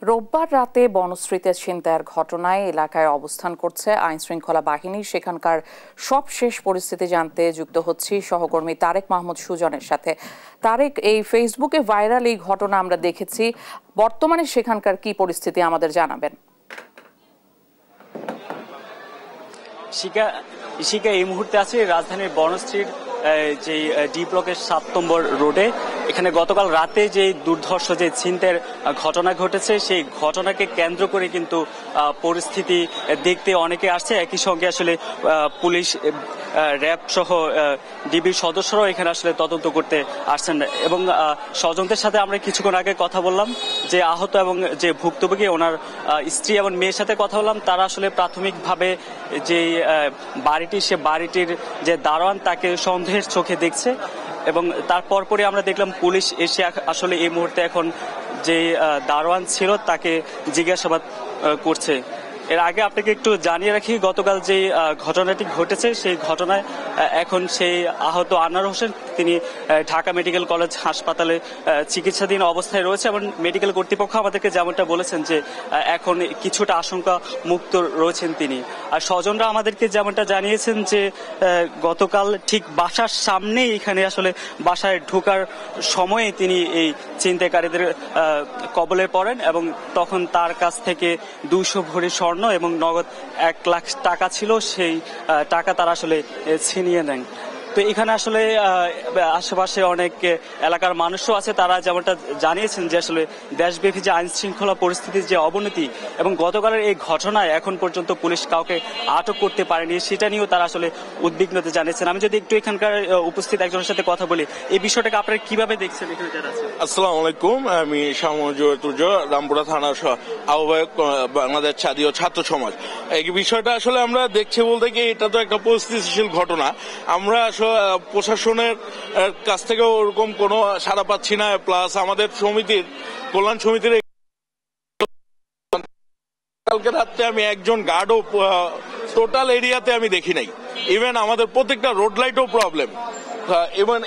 রোববার রাতে বনশ্রীতে ছিনতাইয়ের ঘটনায় এলাকায় অবস্থান করছে আইনশৃঙ্খলা বাহিনী। সেখানকার সবশেষ পরিস্থিতি জানতে যুক্ত হচ্ছি সহকর্মী তারেক মাহমুদ সুজনের সাথে। তারেক, এই ফেসবুকে ভাইরাল এই ঘটনা আমরা দেখেছি, বর্তমানে সেখানকার কি পরিস্থিতি আমাদের জানাবেন? ইশিকা এই মুহূর্তে আছে রাজধানীর বনশ্রীর যে ডি ব্লকের 7 নম্বর রোডে। এখানে গতকাল রাতে যে দুর্ধর্ষ যে ছিনতাইয়ের ঘটনা ঘটেছে, সেই ঘটনাকে কেন্দ্র করে কিন্তু পরিস্থিতি দেখতে অনেকে আসছে। একই সঙ্গে আসলে পুলিশ, র্যাব সহ ডিবির সদস্যরাও এখানে আসলে তদন্ত করতে আসছেন। এবং স্বজনদের সাথে আমরা কিছুক্ষণ আগে কথা বললাম, যে আহত এবং যে ভুক্তভোগী ওনার স্ত্রী এবং মেয়ের সাথে কথা বললাম। তারা আসলে প্রাথমিকভাবে যে বাড়িটি, সে বাড়িটির যে দারোয়ান তাকে সন্দেহের চোখে দেখছে। এবং তার পরপরই আমরা দেখলাম পুলিশ এসে আসলে এই মুহূর্তে এখন যে দারোয়ান ছিল তাকে জিজ্ঞাসাবাদ করছে। এর আগে আপনাকে একটু জানিয়ে রাখি, গতকাল যে ঘটনাটি ঘটেছে সেই ঘটনায় এখন সেই আহত আনোয়ার হোসেন তিনি ঢাকা মেডিকেল কলেজ হাসপাতালে চিকিৎসাধীন অবস্থায় রয়েছে। এবং মেডিকেল কর্তৃপক্ষ আমাদেরকে যেমনটা বলেছেন যে এখন কিছুটা আশঙ্কা মুক্ত রয়েছেন তিনি। আর স্বজনরা আমাদেরকে যেমনটা জানিয়েছেন যে গতকাল ঠিক বাসার সামনেই, এখানে আসলে বাসায় ঢোকার সময়ে তিনি এই ছিনতাইকারীদের কবলে পড়েন এবং তখন তার কাছ থেকে 200 ভরি স্বর্ণ এবং নগদ 1 লাখ টাকা ছিল, সেই টাকা তারা আসলে ছিনিয়ে নেন। তো এখানে আসলে আশেপাশে অনেক এলাকার মানুষও আছে, তারা যেমনটা জানিয়েছেন যে আসলে দেশব্যাপী যে আইন শৃঙ্খলা পরিস্থিতির যে অবনতি এবং গতকালের এই ঘটনায় এখন পর্যন্ত পুলিশ কাউকে আটক করতে পারেনি, সেটা নিয়েও তারা আসলে উদ্বিগ্নতা জানিয়েছেন। আমি যদি একটু এখানকার উপস্থিত একজনের সাথে কথা বলি, এই বিষয়টাকে আপনারা কিভাবে দেখছেন? এখানে যারা আছে। আসসালামু আলাইকুম, আমি শামসুজ্জ, রামপুরা থানা আহ্বায়ক বাংলাদেশ ছাত্রীয় ছাত্র সমাজ। এই বিষয়টা আসলে আমরা দেখছি বলতে কি, এটা তো একটা পরিস্থিতিশীল ঘটনা। আমরা প্রশাসনের কাছ থেকে ওরকম কোনো সাড়া পাচ্ছি না। প্লাস আমাদের কল্যাণ সমিতির কালকে রাত্রে আমি একজন গার্ডও টোটাল এরিয়াতে আমি দেখি নাই। ইভেন আমাদের প্রত্যেকটা রোড লাইটও প্রবলেম। এবং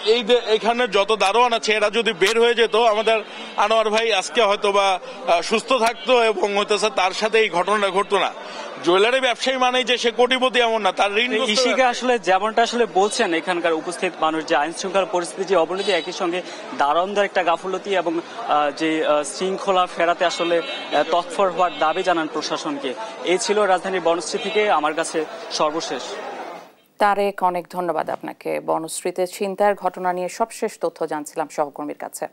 এখানে যত দারোয়ান আছে এরা যদি বের হয়ে যেত, আমাদের আনোয়ার ভাই আজকে হয়তো বা সুস্থ থাকতো এবং হইতেছে তার সাথে এই ঘটনাটা ঘটতো না। জুয়েলারি ব্যবসায়ী মানে যে সে কোটিপতি এমন না, তার ঋণ। ইশিকা আসলে যেমনটা আসলে বলছেন, এখানকার উপস্থিত মানুষ যে আইন শৃঙ্খলা পরিস্থিতি যে অবনতি, একই সঙ্গে দারোয়ানদের একটা গাফলতি এবং যে শৃঙ্খলা ফেরাতে আসলে তৎপর হওয়ার দাবি জানান প্রশাসনকে। এই ছিল রাজধানীর বনশ্রী থেকে আমার কাছে সর্বশেষ। তারেক, অনেক ধন্যবাদ আপনাকে। বনশ্রীতে ছিনতাইয়ের ঘটনা নিয়ে সবশেষ তথ্য জানছিলাম সহকর্মীর কাছে।